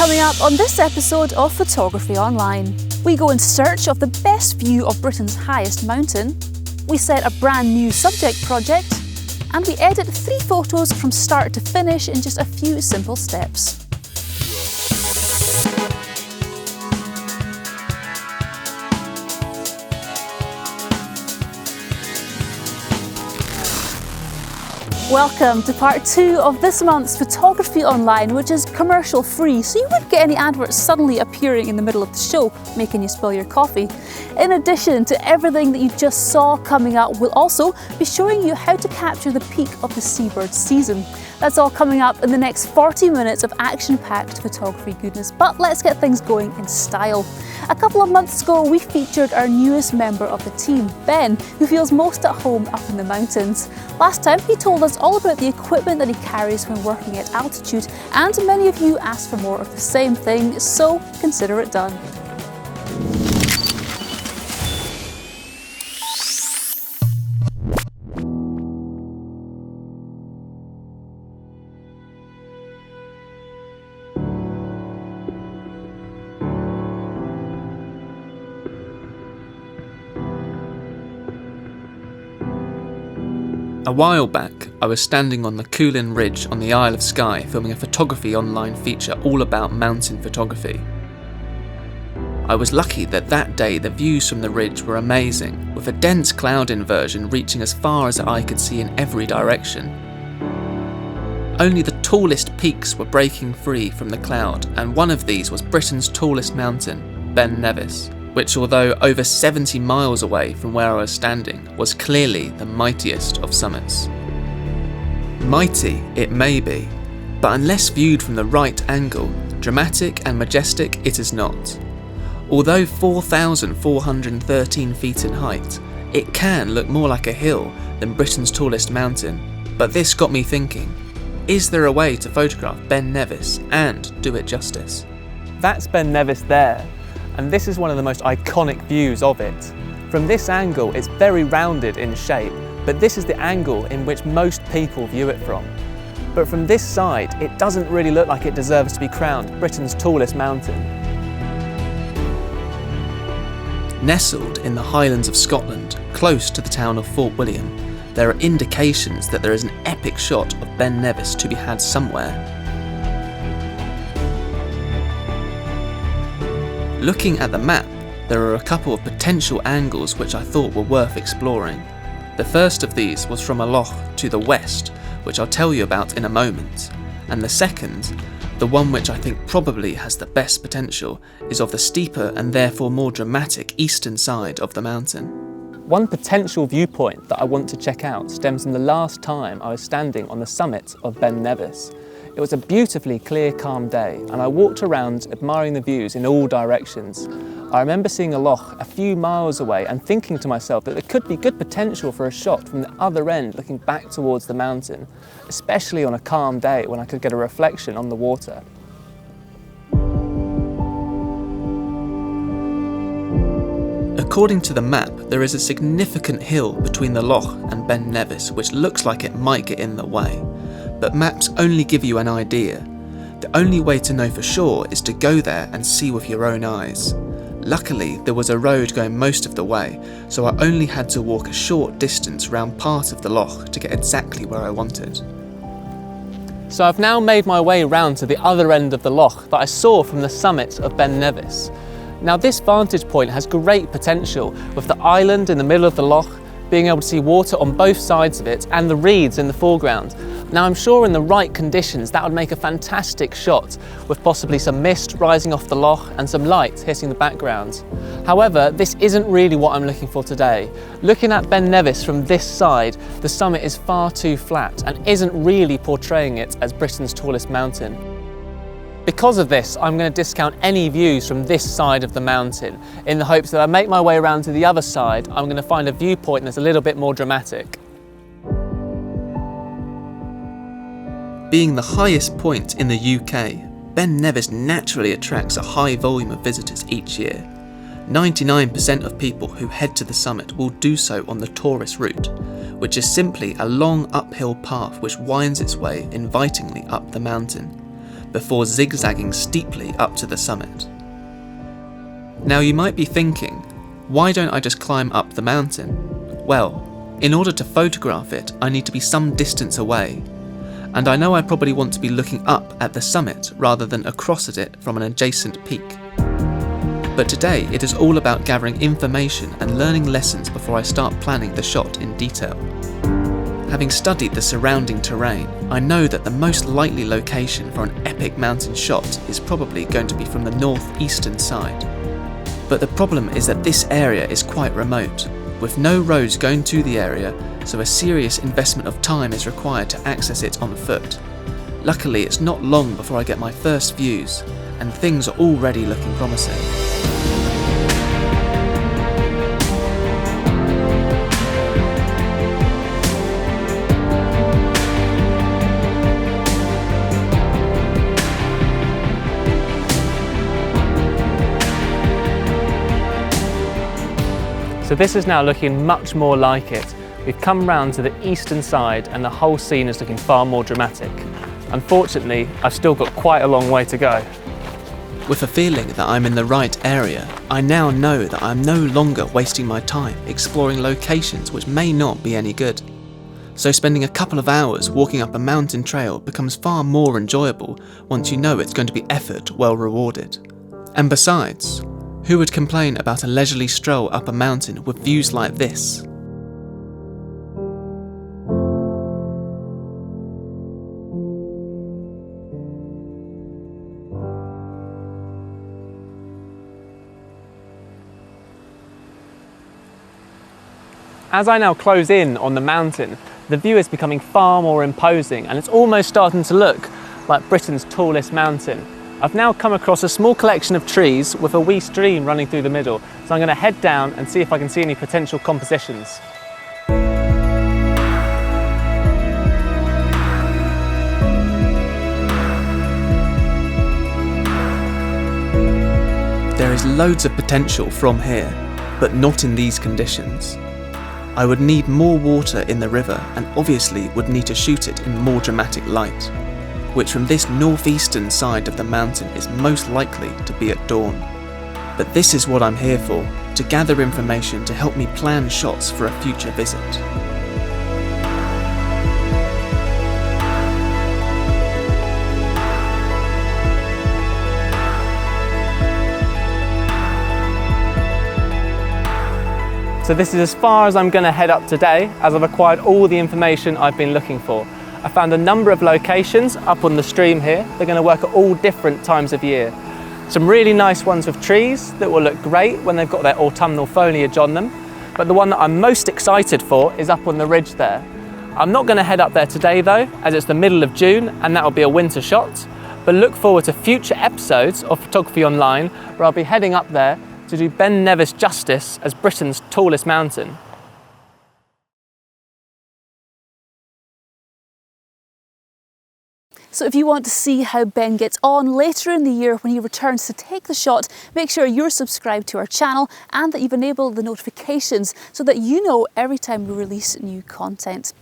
Coming up on this episode of Photography Online, we go in search of the best view of Britain's highest mountain, we set a brand new subject project, and we edit 3 photos from start to finish in just a few simple steps. Welcome to part 2 of this month's Photography Online, which is commercial free, so you won't get any adverts suddenly appearing in the middle of the show, making you spill your coffee. In addition to everything that you just saw coming up, we'll also be showing you how to capture the peak of the Seabird season. That's all coming up in the next 40 minutes of action-packed photography goodness, but let's get things going in style. A couple of months ago, we featured our newest member of the team, Ben, who feels most at home up in the mountains. Last time, he told us all about the equipment that he carries when working at altitude, and many of you asked for more of the same thing, so consider it done. A while back, I was standing on the Coolin Ridge on the Isle of Skye filming a Photography Online feature all about mountain photography. I was lucky that day the views from the ridge were amazing, with a dense cloud inversion reaching as far as the eye could see in every direction. Only the tallest peaks were breaking free from the cloud, and one of these was Britain's tallest mountain, Ben Nevis, which, although over 70 miles away from where I was standing, was clearly the mightiest of summits. Mighty it may be, but unless viewed from the right angle, dramatic and majestic it is not. Although 4,413 feet in height, it can look more like a hill than Britain's tallest mountain, but this got me thinking, is there a way to photograph Ben Nevis and do it justice? That's Ben Nevis there. And this is one of the most iconic views of it. From this angle, it's very rounded in shape, but this is the angle in which most people view it from. But from this side, it doesn't really look like it deserves to be crowned Britain's tallest mountain. Nestled in the Highlands of Scotland, close to the town of Fort William, there are indications that there is an epic shot of Ben Nevis to be had somewhere. Looking at the map, there are a couple of potential angles which I thought were worth exploring. The first of these was from a loch to the west, which I'll tell you about in a moment, and the second, the one which I think probably has the best potential, is of the steeper and therefore more dramatic eastern side of the mountain. One potential viewpoint that I want to check out stems from the last time I was standing on the summit of Ben Nevis. It was a beautifully clear, calm day, and I walked around admiring the views in all directions. I remember seeing a loch a few miles away and thinking to myself that there could be good potential for a shot from the other end looking back towards the mountain, especially on a calm day when I could get a reflection on the water. According to the map, there is a significant hill between the loch and Ben Nevis which looks like it might get in the way. But maps only give you an idea. The only way to know for sure is to go there and see with your own eyes. Luckily, there was a road going most of the way, so I only had to walk a short distance round part of the loch to get exactly where I wanted. So I've now made my way round to the other end of the loch that I saw from the summit of Ben Nevis. Now this vantage point has great potential, with the island in the middle of the loch, being able to see water on both sides of it and the reeds in the foreground. Now I'm sure in the right conditions that would make a fantastic shot, with possibly some mist rising off the loch and some light hitting the background. However, this isn't really what I'm looking for today. Looking at Ben Nevis from this side, the summit is far too flat and isn't really portraying it as Britain's tallest mountain. Because of this, I'm going to discount any views from this side of the mountain, in the hopes that I make my way around to the other side, I'm going to find a viewpoint that's a little bit more dramatic. Being the highest point in the UK, Ben Nevis naturally attracts a high volume of visitors each year. 99% of people who head to the summit will do so on the tourist route, which is simply a long uphill path which winds its way invitingly up the mountain. before zigzagging steeply up to the summit. Now you might be thinking, why don't I just climb up the mountain? Well, in order to photograph it, I need to be some distance away, and I know I probably want to be looking up at the summit rather than across at it from an adjacent peak. But today it is all about gathering information and learning lessons before I start planning the shot in detail. Having studied the surrounding terrain, I know that the most likely location for an epic mountain shot is probably going to be from the northeastern side. But the problem is that this area is quite remote, with no roads going to the area, so a serious investment of time is required to access it on foot. Luckily, it's not long before I get my first views, and things are already looking promising. So this is now looking much more like it. We've come round to the eastern side and the whole scene is looking far more dramatic. Unfortunately, I've still got quite a long way to go. With a feeling that I'm in the right area, I now know that I'm no longer wasting my time exploring locations which may not be any good. So spending a couple of hours walking up a mountain trail becomes far more enjoyable once you know it's going to be effort well rewarded. And besides, who would complain about a leisurely stroll up a mountain with views like this? As I now close in on the mountain, the view is becoming far more imposing and it's almost starting to look like Britain's tallest mountain. I've now come across a small collection of trees with a wee stream running through the middle, so I'm going to head down and see if I can see any potential compositions. There is loads of potential from here, but not in these conditions. I would need more water in the river and obviously would need to shoot it in more dramatic light, which from this northeastern side of the mountain is most likely to be at dawn. But this is what I'm here for, to gather information to help me plan shots for a future visit. So this is as far as I'm going to head up today, as I've acquired all the information I've been looking for. I found a number of locations up on the stream here. They're going to work at all different times of year. Some really nice ones with trees that will look great when they've got their autumnal foliage on them. But the one that I'm most excited for is up on the ridge there. I'm not going to head up there today though, as it's the middle of June and that will be a winter shot. But look forward to future episodes of Photography Online where I'll be heading up there to do Ben Nevis justice as Britain's tallest mountain. So if you want to see how Ben gets on later in the year when he returns to take the shot, make sure you're subscribed to our channel and that you've enabled the notifications so that you know every time we release new content.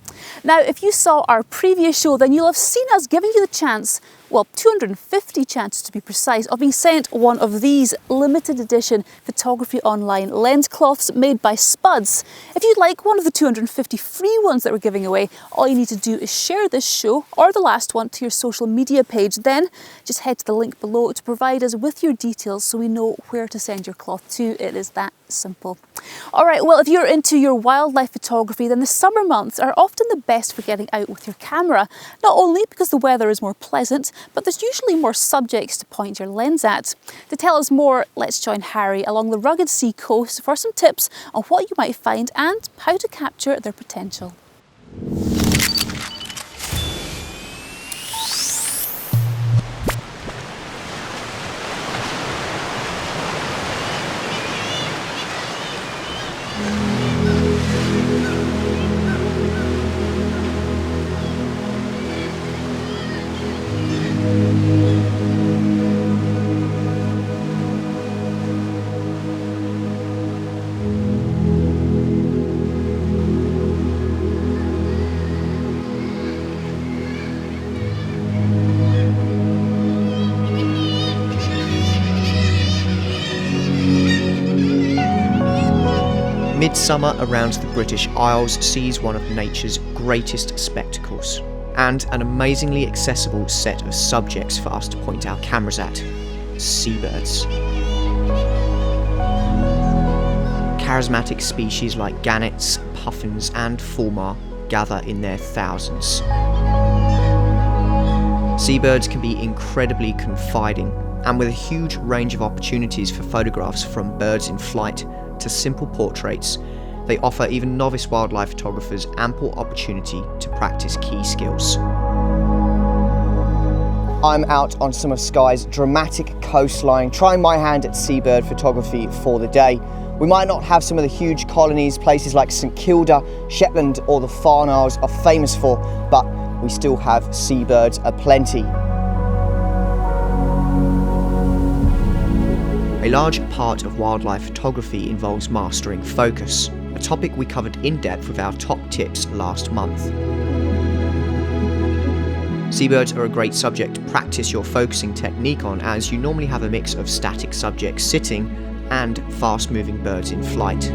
Now, if you saw our previous show, then you'll have seen us giving you the chance, well, 250 chances to be precise, of being sent one of these limited edition Photography Online lens cloths made by Spudz. If you'd like one of the 250 free ones that we're giving away, all you need to do is share this show or the last one to your social media page. Then just head to the link below to provide us with your details so we know where to send your cloth to. It is that simple. All right, well, if you're into your wildlife photography, then the summer months are often the best for getting out with your camera. Not only because the weather is more pleasant, but there's usually more subjects to point your lens at. To tell us more, let's join Harry along the rugged sea coast for some tips on what you might find and how to capture their potential. Midsummer around the British Isles sees one of nature's greatest spectacles, and an amazingly accessible set of subjects for us to point our cameras at: seabirds. Charismatic species like gannets, puffins and fulmar gather in their thousands. Seabirds can be incredibly confiding, and with a huge range of opportunities for photographs from birds in flight to simple portraits, they offer even novice wildlife photographers ample opportunity to practice key skills. I'm out on some of Skye's dramatic coastline, trying my hand at seabird photography for the day. We might not have some of the huge colonies places like St Kilda, Shetland or the Farne Isles are famous for, but we still have seabirds aplenty. A large part of wildlife photography involves mastering focus, a topic we covered in depth with our top tips last month. Seabirds are a great subject to practice your focusing technique on, as you normally have a mix of static subjects sitting and fast-moving birds in flight.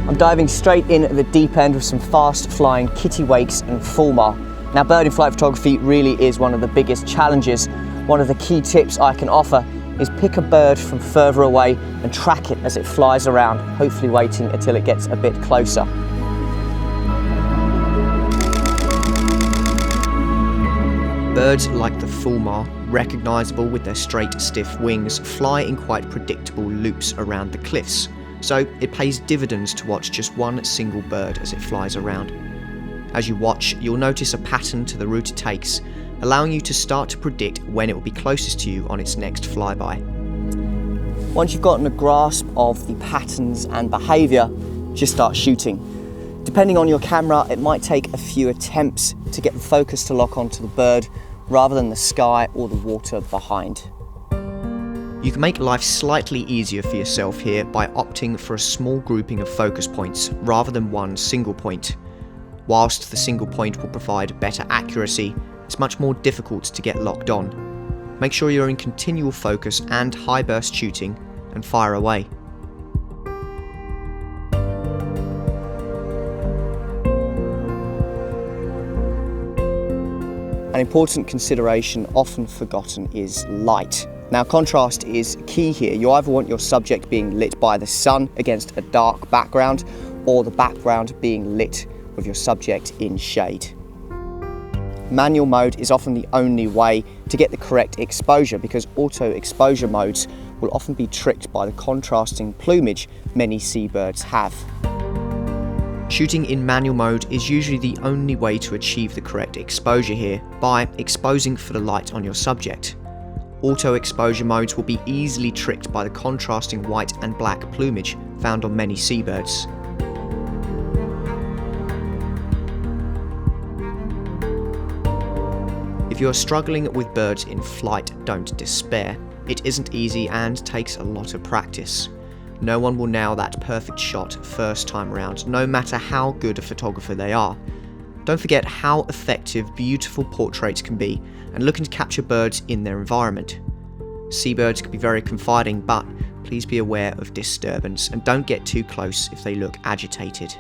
I'm diving straight in at the deep end with some fast-flying kittiwakes and fulmar. Now, bird in flight photography really is one of the biggest challenges. One of the key tips I can offer is pick a bird from further away and track it as it flies around, hopefully waiting until it gets a bit closer. Birds like the fulmar, recognisable with their straight, stiff wings, fly in quite predictable loops around the cliffs, so it pays dividends to watch just one single bird as it flies around. As you watch, you'll notice a pattern to the route it takes, allowing you to start to predict when it will be closest to you on its next flyby. Once you've gotten a grasp of the patterns and behaviour, just start shooting. Depending on your camera, it might take a few attempts to get the focus to lock onto the bird rather than the sky or the water behind. You can make life slightly easier for yourself here by opting for a small grouping of focus points rather than one single point. Whilst the single point will provide better accuracy, it's much more difficult to get locked on. Make sure you're in continual focus and high burst shooting, and fire away. An important consideration often forgotten is light. Now, contrast is key here. You either want your subject being lit by the sun against a dark background, or the background being lit with your subject in shade. Manual mode is often the only way to get the correct exposure, because auto exposure modes will often be tricked by the contrasting plumage many seabirds have. Shooting in manual mode is usually the only way to achieve the correct exposure here, by exposing for the light on your subject. Auto exposure modes will be easily tricked by the contrasting white and black plumage found on many seabirds. If you are struggling with birds in flight, don't despair. It isn't easy and takes a lot of practice. No one will nail that perfect shot first time around, no matter how good a photographer they are. Don't forget how effective beautiful portraits can be, and looking to capture birds in their environment. Seabirds can be very confiding, but please be aware of disturbance and don't get too close if they look agitated.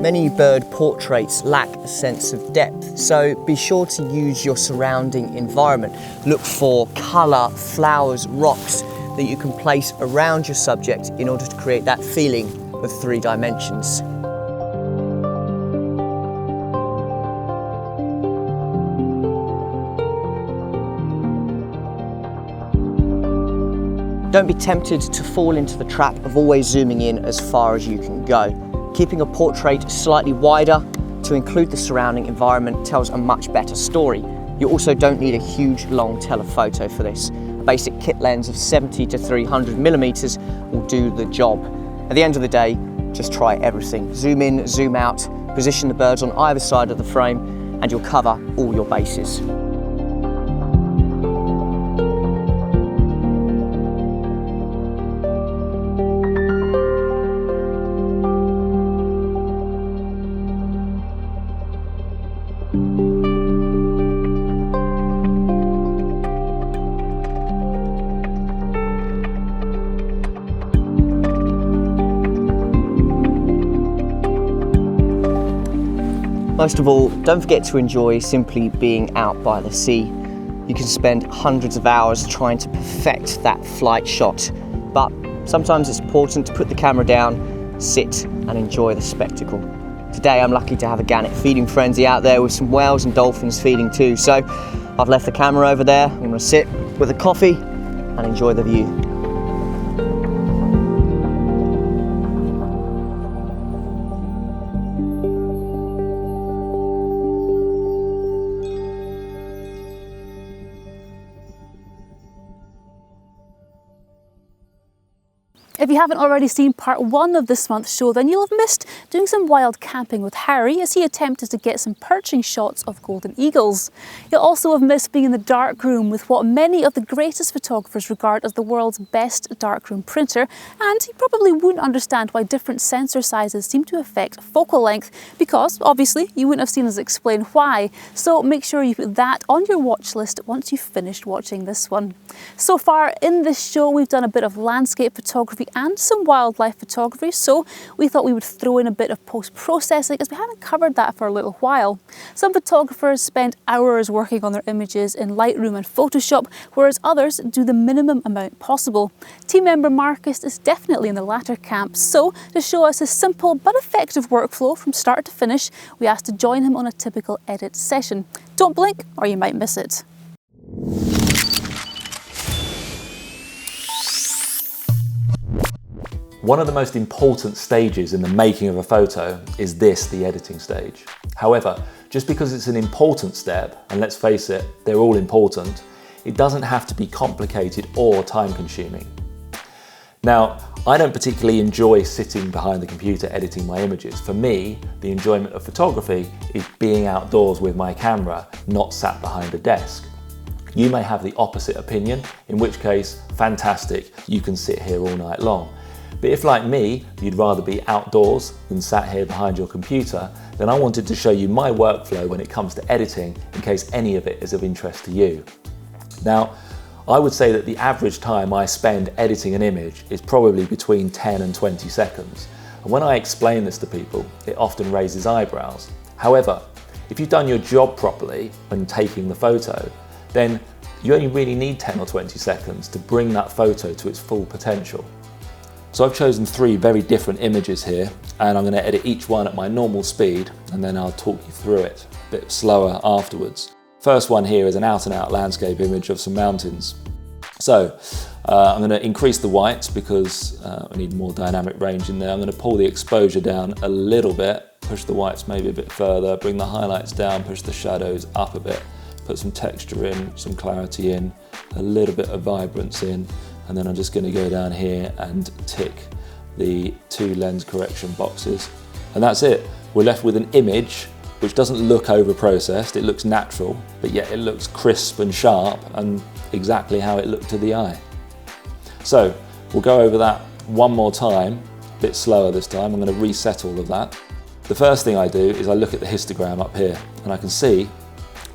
Many bird portraits lack a sense of depth, so be sure to use your surrounding environment. Look for colour, flowers, rocks that you can place around your subject in order to create that feeling of 3 dimensions. Don't be tempted to fall into the trap of always zooming in as far as you can go. Keeping a portrait slightly wider to include the surrounding environment tells a much better story. You also don't need a huge long telephoto for this. A basic kit lens of 70 to 300mm will do the job. At the end of the day, just try everything. Zoom in, zoom out, position the birds on either side of the frame, and you'll cover all your bases. Most of all, don't forget to enjoy simply being out by the sea. You can spend hundreds of hours trying to perfect that flight shot, but sometimes it's important to put the camera down, sit and enjoy the spectacle. Today I'm lucky to have a gannet feeding frenzy out there with some whales and dolphins feeding too, so I've left the camera over there. I'm going to sit with a coffee and enjoy the view. If you haven't already seen part 1 of this month's show, then you'll have missed doing some wild camping with Harry as he attempted to get some perching shots of golden eagles. You'll also have missed being in the darkroom with what many of the greatest photographers regard as the world's best darkroom printer, and you probably wouldn't understand why different sensor sizes seem to affect focal length, because obviously you wouldn't have seen us explain why. So make sure you put that on your watch list once you've finished watching this one. So far in this show we've done a bit of landscape photography and some wildlife photography, so we thought we would throw in a bit of post-processing as we haven't covered that for a little while. Some photographers spend hours working on their images in Lightroom and Photoshop, whereas others do the minimum amount possible. Team member Marcus is definitely in the latter camp, so to show us his simple but effective workflow from start to finish, we asked to join him on a typical edit session. Don't blink or you might miss it. One of the most important stages in the making of a photo is this, the editing stage. However, just because it's an important step, and let's face it, they're all important, it doesn't have to be complicated or time-consuming. Now, I don't particularly enjoy sitting behind the computer editing my images. For me, the enjoyment of photography is being outdoors with my camera, not sat behind a desk. You may have the opposite opinion, in which case, fantastic, you can sit here all night long. But if, like me, you'd rather be outdoors than sat here behind your computer, then I wanted to show you my workflow when it comes to editing in case any of it is of interest to you. Now, I would say that the average time I spend editing an image is probably between 10 and 20 seconds. And when I explain this to people, it often raises eyebrows. However, if you've done your job properly when taking the photo, then you only really need 10 or 20 seconds to bring that photo to its full potential. So I've chosen 3 very different images here, and I'm going to edit each one at my normal speed, and then I'll talk you through it a bit slower afterwards. First one here is an out-and-out landscape image of some mountains. So I'm going to increase the whites because I need more dynamic range in there. I'm going to pull the exposure down a little bit, push the whites maybe a bit further, bring the highlights down, push the shadows up a bit, put some texture in, some clarity in, a little bit of vibrance in, and then I'm just going to go down here and tick the 2 lens correction boxes. And that's it. We're left with an image which doesn't look over-processed, it looks natural, but yet it looks crisp and sharp and exactly how it looked to the eye. So we'll go over that one more time, a bit slower this time. I'm going to reset all of that. The first thing I do is I look at the histogram up here, and I can see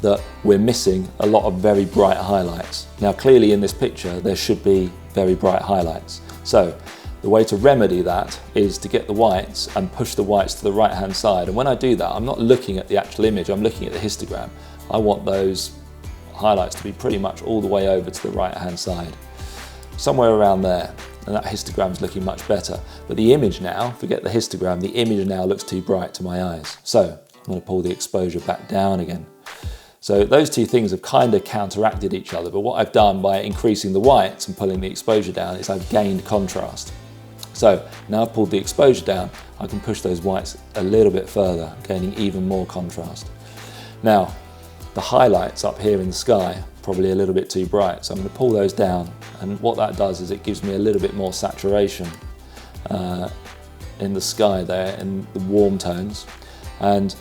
that we're missing a lot of very bright highlights. Now clearly in this picture there should be very bright highlights. So the way to remedy that is to get the whites and push the whites to the right hand side. And when I do that, I'm not looking at the actual image, I'm looking at the histogram. I want those highlights to be pretty much all the way over to the right hand side. Somewhere around there, and that histogram's looking much better. But the image now, forget the histogram, the image now looks too bright to my eyes. So I'm going to pull the exposure back down again. So those 2 things have kind of counteracted each other, but what I've done by increasing the whites and pulling the exposure down is I've gained contrast. So now I've pulled the exposure down, I can push those whites a little bit further, gaining even more contrast. Now, the highlights up here in the sky, probably a little bit too bright, so I'm going to pull those down, and what that does is it gives me a little bit more saturation in the sky there, in the warm tones. And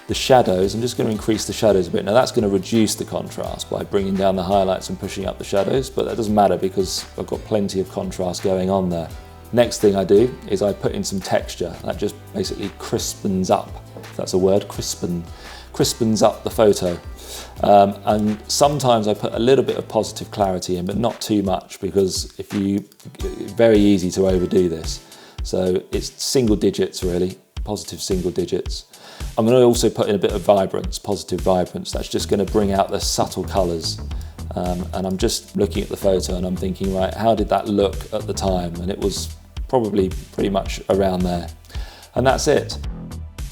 the shadows, I'm just going to increase the shadows a bit. Now that's going to reduce the contrast by bringing down the highlights and pushing up the shadows, but that doesn't matter because I've got plenty of contrast going on there. Next thing I do is I put in some texture. That just basically crispens up, if that's a word, crispens up the photo. And sometimes I put a little bit of positive clarity in, but not too much, because very easy to overdo this. So it's single digits really, positive single digits. I'm going to also put in a bit of vibrance, positive vibrance. That's just going to bring out the subtle colours. And I'm just looking at the photo and I'm thinking, right, how did that look at the time? And it was probably pretty much around there. And that's it.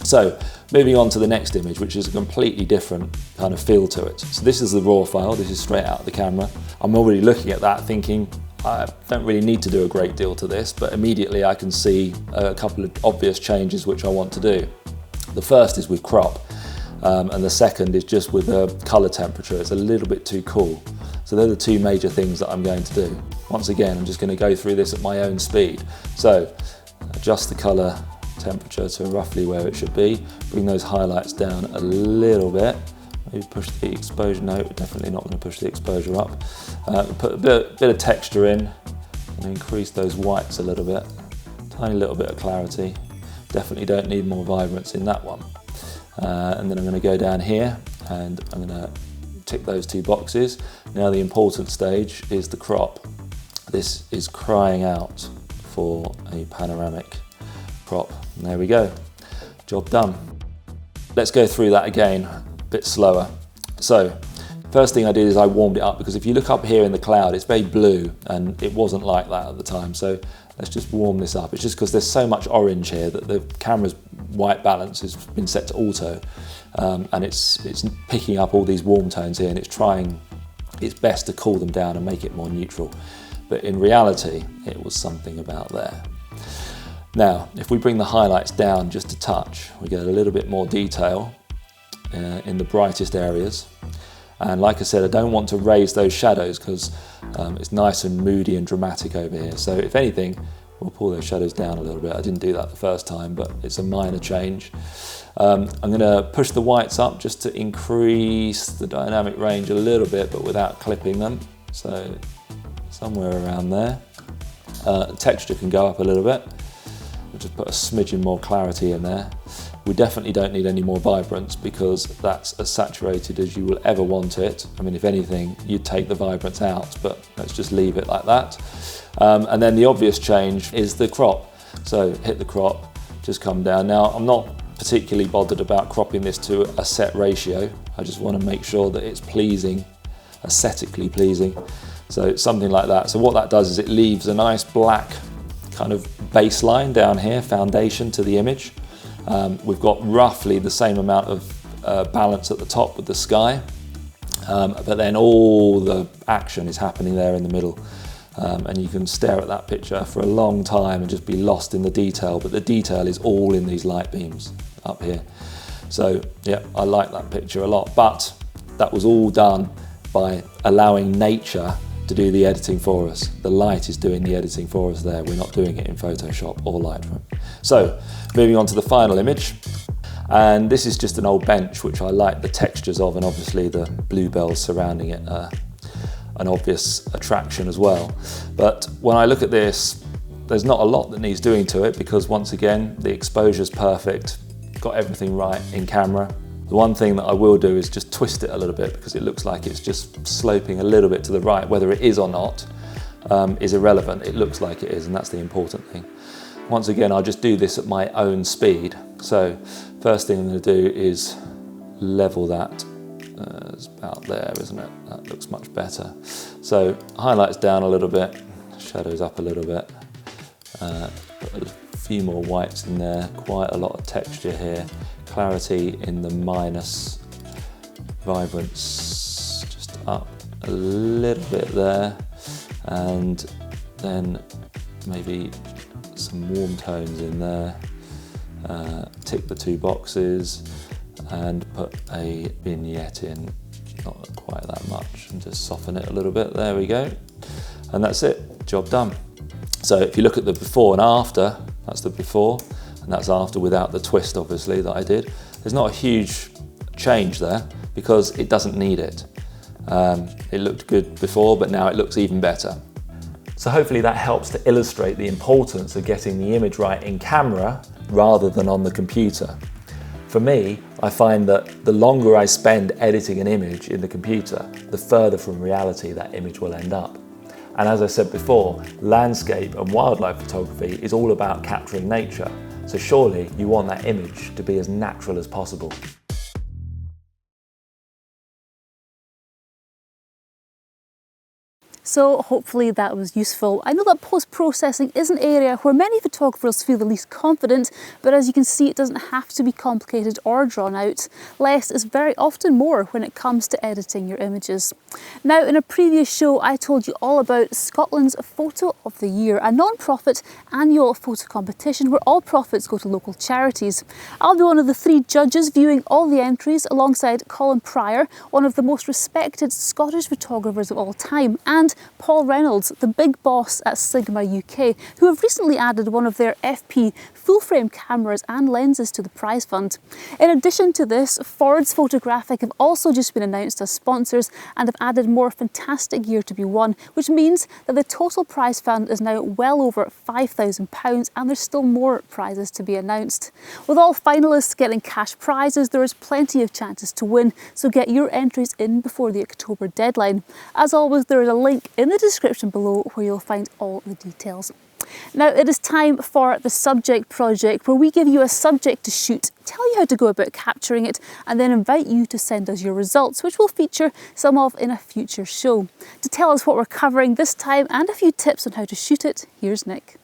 So moving on to the next image, which is a completely different kind of feel to it. So this is the raw file. This is straight out of the camera. I'm already looking at that thinking, I don't really need to do a great deal to this, but immediately I can see a couple of obvious changes which I want to do. The first is with crop, and the second is just with the color temperature. It's a little bit too cool. So they're the two major things that I'm going to do. Once again, I'm just going to go through this at my own speed. So adjust the color temperature to roughly where it should be. Bring those highlights down a little bit. Maybe push the exposure. No, definitely not going to push the exposure up. Put a bit of texture in and increase those whites a little bit. Tiny little bit of clarity. Definitely don't need more vibrance in that one. And then I'm going to go down here and I'm going to tick those two boxes. Now the important stage is the crop. This is crying out for a panoramic crop. And there we go. Job done. Let's go through that again, a bit slower. So first thing I did is I warmed it up, because if you look up here in the cloud, it's very blue and it wasn't like that at the time. So let's just warm this up. It's just because there's so much orange here that the camera's white balance has been set to auto, and it's picking up all these warm tones here and it's trying its best to cool them down and make it more neutral. But in reality, it was something about there. Now, if we bring the highlights down just a touch, we get a little bit more detail in the brightest areas. And like I said, I don't want to raise those shadows because it's nice and moody and dramatic over here. So if anything, we'll pull those shadows down a little bit. I didn't do that the first time, but it's a minor change. I'm going to push the whites up just to increase the dynamic range a little bit, but without clipping them. So somewhere around there. Texture can go up a little bit. We'll just put a smidgen more clarity in there. We definitely don't need any more vibrance because that's as saturated as you will ever want it. I mean, if anything, you'd take the vibrance out, but let's just leave it like that. And then the obvious change is the crop. So hit the crop, just come down. Now, I'm not particularly bothered about cropping this to a set ratio. I just want to make sure that it's pleasing, aesthetically pleasing. So something like that. So what that does is it leaves a nice black kind of baseline down here, foundation to the image. We've got roughly the same amount of balance at the top with the sky, but then all the action is happening there in the middle. And you can stare at that picture for a long time and just be lost in the detail, but the detail is all in these light beams up here. So yeah, I like that picture a lot, but that was all done by allowing nature to do the editing for us. The light is doing the editing for us there. We're not doing it in Photoshop or Lightroom. So moving on to the final image. And this is just an old bench, which I like the textures of, and obviously the bluebells surrounding it are an obvious attraction as well. But when I look at this, there's not a lot that needs doing to it because once again, the exposure's perfect, got everything right in camera. The one thing that I will do is just twist it a little bit because it looks like it's just sloping a little bit to the right. Whether it is or not is irrelevant. It looks like it is, and that's the important thing. Once again, I'll just do this at my own speed. So first thing I'm going to do is level that. It's about there, isn't it? That looks much better. So highlights down a little bit, shadows up a little bit. Put a few more whites in there, quite a lot of texture here. Clarity in the minus, vibrance just up a little bit there, and then maybe some warm tones in there. Tick the two boxes and put a vignette in, not quite that much, and just soften it a little bit. There we go, and that's it, job done. So if you look at the before and after, that's the before, and that's after without the twist, obviously, that I did. There's not a huge change there because it doesn't need it. It looked good before, but now it looks even better. So hopefully that helps to illustrate the importance of getting the image right in camera rather than on the computer. For me, I find that the longer I spend editing an image in the computer, the further from reality that image will end up. And as I said before, landscape and wildlife photography is all about capturing nature. So surely you want that image to be as natural as possible. So hopefully that was useful. I know that post-processing is an area where many photographers feel the least confident, but as you can see, it doesn't have to be complicated or drawn out. Less is very often more when it comes to editing your images. Now, in a previous show, I told you all about Scotland's Photo of the Year, a non-profit annual photo competition where all profits go to local charities. I'll be one of the 3 judges viewing all the entries alongside Colin Pryor, one of the most respected Scottish photographers of all time, and Paul Reynolds, the big boss at Sigma UK, who have recently added one of their FP full-frame cameras and lenses to the prize fund. In addition to this, Ford's Photographic have also just been announced as sponsors and have added more fantastic gear to be won, which means that the total prize fund is now well over £5,000 and there's still more prizes to be announced. With all finalists getting cash prizes, there is plenty of chances to win, so get your entries in before the October deadline. As always, there is a link in the description below where you'll find all the details. Now it is time for the subject project, where we give you a subject to shoot, tell you how to go about capturing it, and then invite you to send us your results, which we'll feature some of in a future show. To tell us what we're covering this time and a few tips on how to shoot it, here's Nick.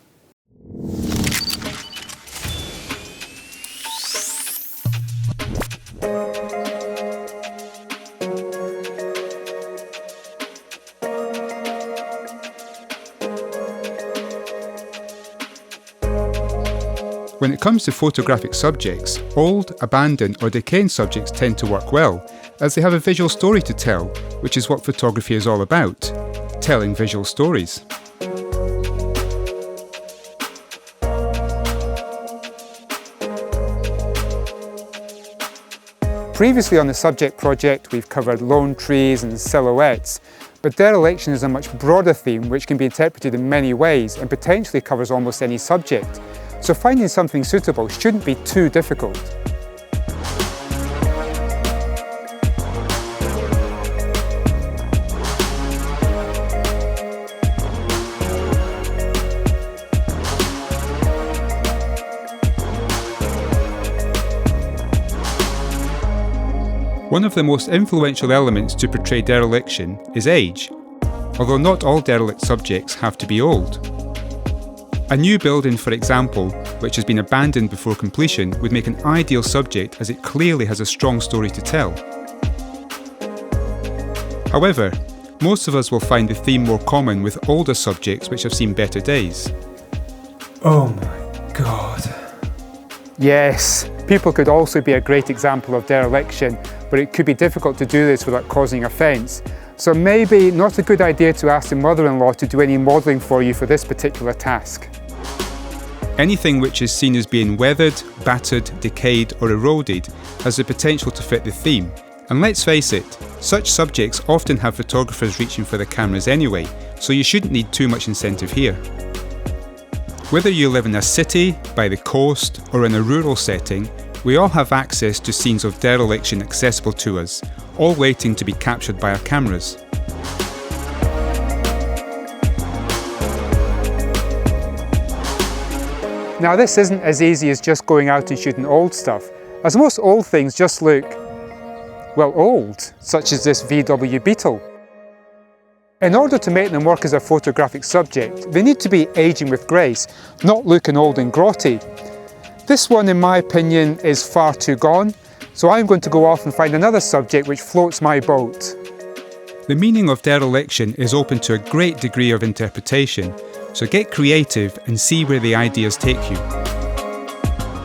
When it comes to photographic subjects, old, abandoned or decaying subjects tend to work well, as they have a visual story to tell, which is what photography is all about, telling visual stories. Previously on the subject project, we've covered lone trees and silhouettes, but dereliction is a much broader theme which can be interpreted in many ways and potentially covers almost any subject. So finding something suitable shouldn't be too difficult. One of the most influential elements to portray dereliction is age, although not all derelict subjects have to be old. A new building, for example, which has been abandoned before completion, would make an ideal subject as it clearly has a strong story to tell. However, most of us will find the theme more common with older subjects which have seen better days. Oh my god. Yes, people could also be a great example of dereliction, but it could be difficult to do this without causing offence. So maybe not a good idea to ask the mother-in-law to do any modelling for you for this particular task. Anything which is seen as being weathered, battered, decayed or eroded has the potential to fit the theme. And let's face it, such subjects often have photographers reaching for the cameras anyway, so you shouldn't need too much incentive here. Whether you live in a city, by the coast or in a rural setting, we all have access to scenes of dereliction accessible to us, all waiting to be captured by our cameras. Now this isn't as easy as just going out and shooting old stuff, as most old things just look, well, old, such as this VW Beetle. In order to make them work as a photographic subject, they need to be aging with grace, not looking old and grotty. This one, in my opinion, is far too gone, so I'm going to go off and find another subject which floats my boat. The meaning of dereliction is open to a great degree of interpretation, so get creative and see where the ideas take you.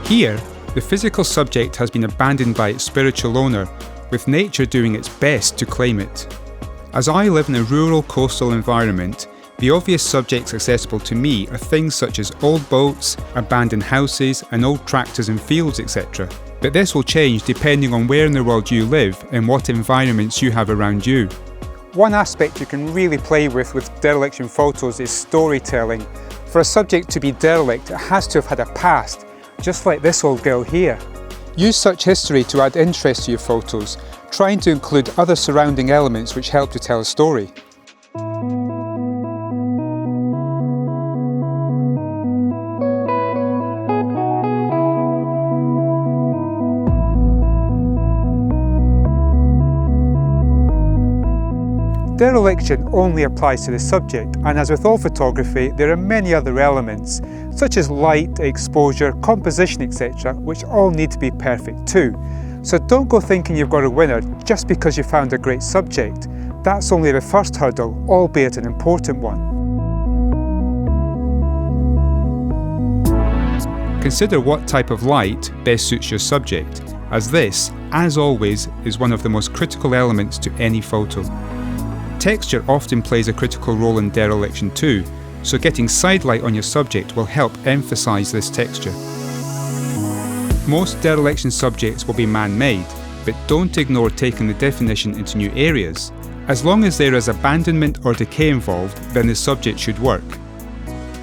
Here, the physical subject has been abandoned by its spiritual owner, with nature doing its best to claim it. As I live in a rural coastal environment, the obvious subjects accessible to me are things such as old boats, abandoned houses and old tractors and fields, etc. But this will change depending on where in the world you live and what environments you have around you. One aspect you can really play with dereliction photos is storytelling. For a subject to be derelict, it has to have had a past, just like this old girl here. Use such history to add interest to your photos, trying to include other surrounding elements which help to tell a story. Dereliction only applies to the subject, and as with all photography, there are many other elements, such as light, exposure, composition, etc., which all need to be perfect too. So don't go thinking you've got a winner just because you found a great subject. That's only the first hurdle, albeit an important one. Consider what type of light best suits your subject, as this, as always, is one of the most critical elements to any photo. Texture often plays a critical role in dereliction too, so getting side light on your subject will help emphasise this texture. Most dereliction subjects will be man-made, but don't ignore taking the definition into new areas. As long as there is abandonment or decay involved, then the subject should work.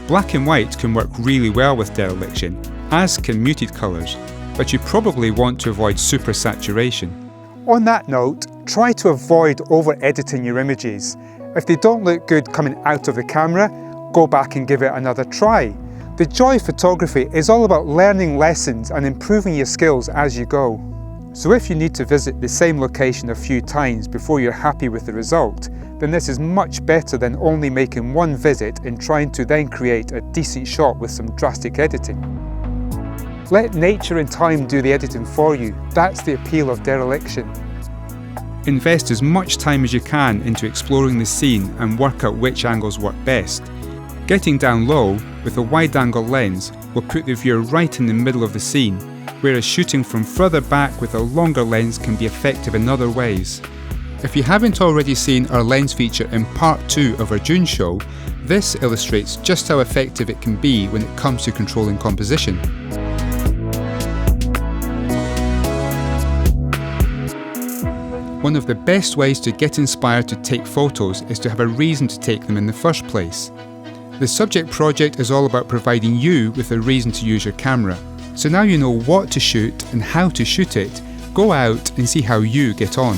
Black and white can work really well with dereliction, as can muted colours, but you probably want to avoid super saturation. On that note, try to avoid over-editing your images. If they don't look good coming out of the camera, go back and give it another try. The joy of photography is all about learning lessons and improving your skills as you go. So if you need to visit the same location a few times before you're happy with the result, then this is much better than only making one visit and trying to then create a decent shot with some drastic editing. Let nature and time do the editing for you. That's the appeal of dereliction. Invest as much time as you can into exploring the scene and work out which angles work best. Getting down low with a wide-angle lens will put the viewer right in the middle of the scene, whereas shooting from further back with a longer lens can be effective in other ways. If you haven't already seen our lens feature in part 2 of our June show, this illustrates just how effective it can be when it comes to controlling composition. One of the best ways to get inspired to take photos is to have a reason to take them in the first place. The Subject project is all about providing you with a reason to use your camera. So now you know what to shoot and how to shoot it, go out and see how you get on.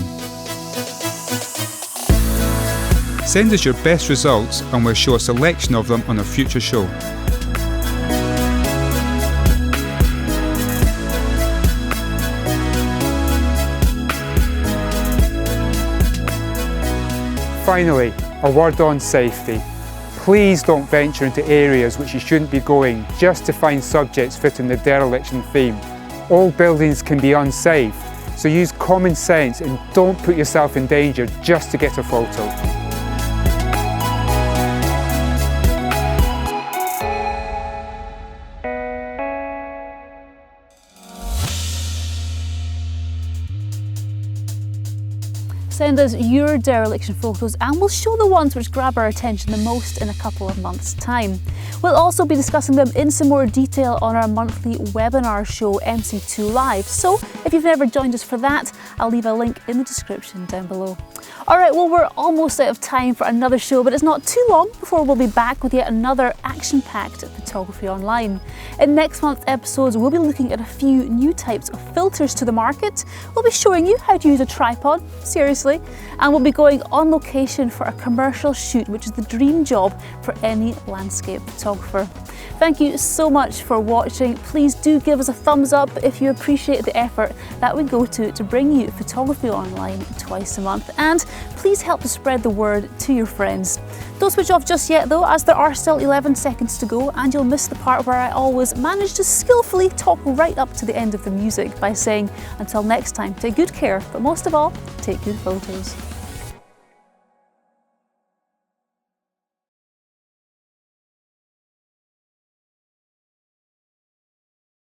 Send us your best results and we'll show a selection of them on a future show. Finally, a word on safety. Please don't venture into areas which you shouldn't be going just to find subjects fitting the dereliction theme. All buildings can be unsafe, so use common sense and don't put yourself in danger just to get a photo. Send us your dereliction photos and we'll show the ones which grab our attention the most in a couple of months' time. We'll also be discussing them in some more detail on our monthly webinar show, Mc2 Live. So if you've never joined us for that, I'll leave a link in the description down below. Alright, well, we're almost out of time for another show, but it's not too long before we'll be back with yet another action-packed photography online. In next month's episodes, we'll be looking at a few new types of filters to the market. We'll be showing you how to use a tripod, seriously, and we'll be going on location for a commercial shoot, which is the dream job for any landscape photographer. Thank you so much for watching. Please do give us a thumbs up if you appreciate the effort that we go to bring you photography online twice a month, and please help to spread the word to your friends. Don't switch off just yet though, as there are still 11 seconds to go and you'll miss the part where I always manage to skillfully talk right up to the end of the music by saying, until next time, take good care, but most of all, take good photos.